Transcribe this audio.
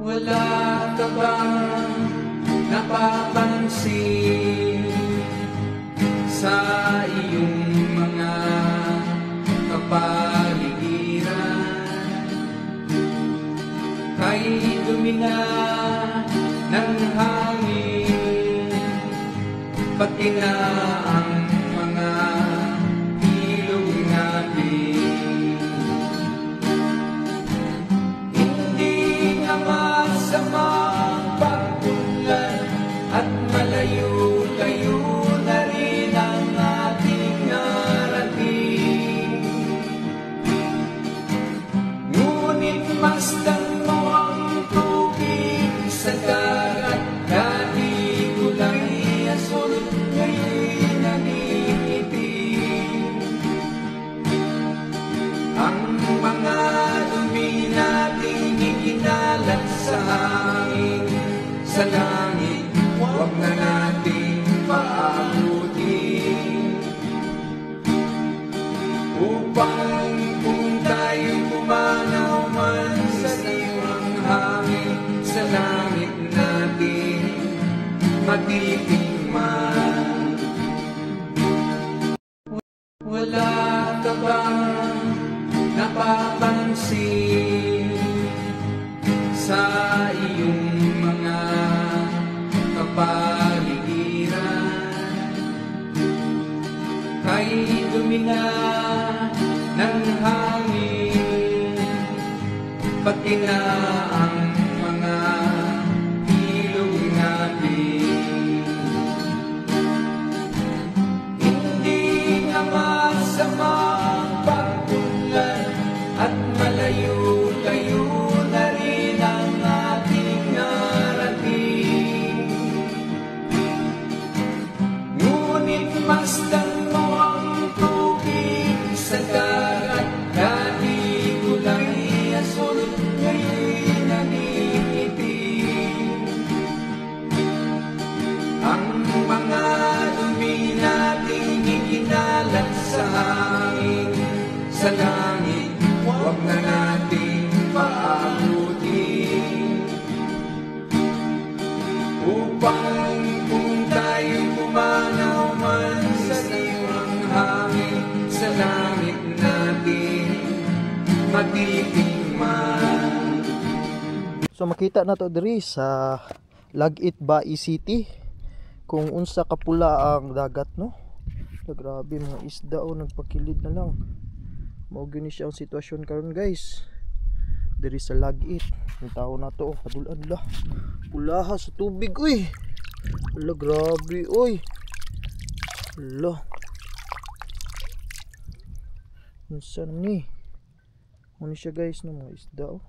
Wala ka bang napapansin sa iyong mga kapaligiran? Kay dumi na ng hangin, pati na ang mga ilog natin. Hindi nga masama ang pagpunlan at malayo-layo na rin ang ating narating. Ngunit masdan mo ang tubig sa dagat, dati kulay asul, ngayon naniitim. Ang mga dumi nating ikinalat sa hangin, sa langit, huwag na nating paabutin. Upang kung tayo pumanaw man sa iwang hangin, sa langit natin matitingman. Wala ka bang napapansin sa iyong mga kapaligiran? Kay dumi na ng hangin, pati na ang mga ilog natin. Hindi nga masama ang pagpunlan at malayo-layo na rin ang ating narating. Ngunit masdan mo ang tubig sa dagat, dati kulay asul, ngayon naniitim. Ang mga dumi nating ikinalat sa hangin, sa langit, huwag na nating paabutin. Upang kung tayo pumanaw man sa iwang hangin, sa langit natin matitingman. So makita na to diri sa Lagit Bai City kung unsa kapula ang dagat, no? Grabe, mga isda o nagpakilid na lang. Mao gyud ni siya ang sitwasyon karon, guys. Diri sa Lagit. Ang tao na to, kadulan la. Pulaha sa tubig, uy. Ala, grabe, uy. Ala. Unsa ni? Ano siya, guys, no, mga isda, oh.